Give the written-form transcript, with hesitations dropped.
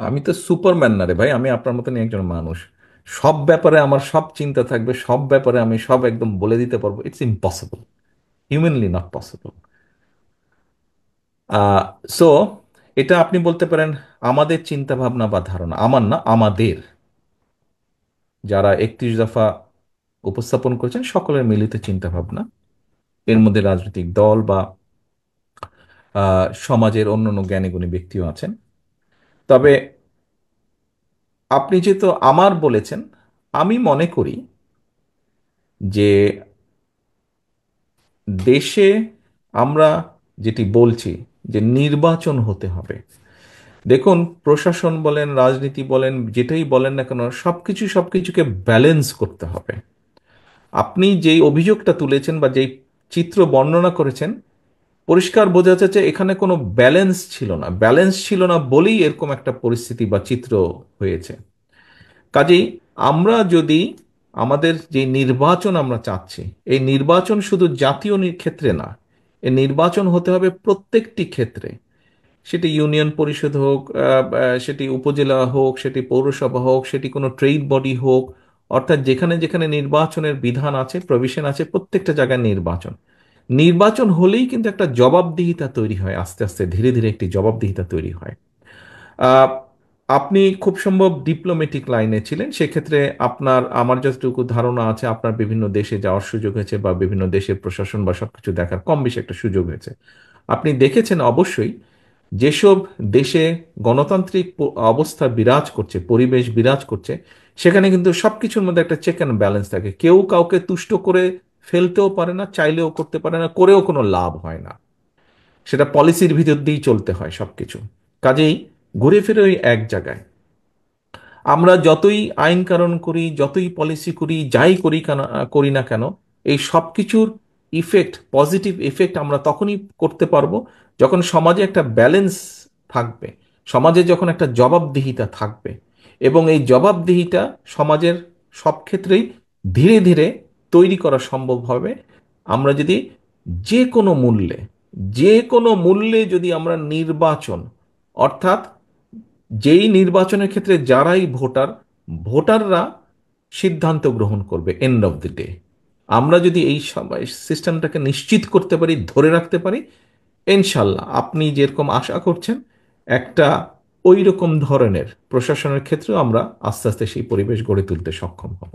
আমি তো সুপারম্যান না রে ভাই, আমি আপনার মতনই একজন মানুষ। সব ব্যাপারে আমার সব চিন্তা থাকবে, সব ব্যাপারে আমি সব একদম বলে দিতে পারবো, it's impossible, humanly not possible. So এটা আপনি বলতে পারেন আমাদের চিন্তা ভাবনা বা ধারণা, আমার না, আমাদের যারা 31 দফা উপস্থাপন করেছেন সকলের মিলিত চিন্তা ভাবনা। এর মধ্যে রাজনৈতিক দল বা সমাজের অন্যান্য জ্ঞানীগুণী ব্যক্তিও আছেন। তবে আপনি যেহেতু আমার বলেছেন, আমি মনে করি যে দেশে আমরা যেটি বলছি যে নির্বাচন হতে হবে। দেখুন, প্রশাসন বলেন, রাজনীতি বলেন, যেটাই বলেন না কেন, সবকিছু সবকিছুকে ব্যালেন্স করতে হবে। আপনি যেই অভিযোগটা তুলেছেন বা যেই চিত্র বর্ণনা করেছেন, পরিষ্কার বোঝা যাচ্ছে এখানে কোনো ব্যালেন্স ছিল না। ব্যালেন্স ছিল না বলেই এরকম একটা পরিস্থিতি বা চিত্র হয়েছে। কাজেই আমরা যদি আমাদের যে নির্বাচন আমরা চাচ্ছি, এই নির্বাচন শুধু জাতীয় ক্ষেত্রে না, এই নির্বাচন হতে হবে প্রত্যেকটি ক্ষেত্রে। সেটি ইউনিয়ন পরিষদ হোক, সেটি উপজেলা হোক, সেটি পৌরসভা হোক, সেটি কোনো ট্রেড বডি হোক, অর্থাৎ যেখানে যেখানে নির্বাচনের বিধান আছে, প্রভিশন আছে, প্রত্যেকটা জায়গায় নির্বাচন। নির্বাচন হলেই কিন্তু একটা জবাবদিহিতা তৈরি হয়, আস্তে আস্তে ধীরে ধীরে একটি জবাবদিহিতা তৈরি হয়। আহ, আপনি খুব সম্ভব ডিপ্লোম্যাটিক লাইনে ছিলেন, সেক্ষেত্রে আপনার, আমার যতটুকু ধারণা আছে, আপনার বিভিন্ন দেশে যাওয়ার সুযোগ হয়েছে বা বিভিন্ন দেশের প্রশাসন বা সবকিছু দেখার কম বেশি একটা সুযোগ হয়েছে। আপনি দেখেছেন অবশ্যই, যেসব দেশে গণতান্ত্রিক অবস্থা বিরাজ করছে, পরিবেশ বিরাজ করছে, সেখানে কিন্তু সবকিছুর মধ্যে একটা চেক অ্যান্ড ব্যালেন্স থাকে। কেউ কাউকে তুষ্ট করে ফেলতেও পারে না, চাইলেও করতে পারে না, করেও কোনো লাভ হয় না। সেটা পলিসির ভিতর দিয়েই চলতে হয় সবকিছু। কাজেই ঘুরে ফিরে ওই এক জায়গায় আমরা যতই আইন কানুন করি, যতই পলিসি করি, যাই করি কেন, করি না কেন, এই সব কিছুর ইফেক্ট, পজিটিভ ইফেক্ট আমরা তখনই করতে পারবো যখন সমাজে একটা ব্যালেন্স থাকবে, সমাজে যখন একটা জবাবদিহিতা থাকবে। এবং এই জবাবদিহিতা সমাজের সব ক্ষেত্রেই ধীরে ধীরে তৈরি করা সম্ভব হবে। আমরা যদি যে কোনো মূল্যে, যে কোনো মূল্যে যদি আমরা নির্বাচন, অর্থাৎ যেই নির্বাচনের ক্ষেত্রে যারাই ভোটার, ভোটাররা সিদ্ধান্ত গ্রহণ করবে এন্ড অফ দি ডে, আমরা যদি এই সিস্টেমটাকে নিশ্চিত করতে পারি, ধরে রাখতে পারি, ইনশাল্লাহ আপনি যেরকম আশা করছেন একটা ওই রকম ধরনের প্রশাসনের ক্ষেত্রেও আমরা আস্তে আস্তে সেই পরিবেশ গড়ে তুলতে সক্ষম হব।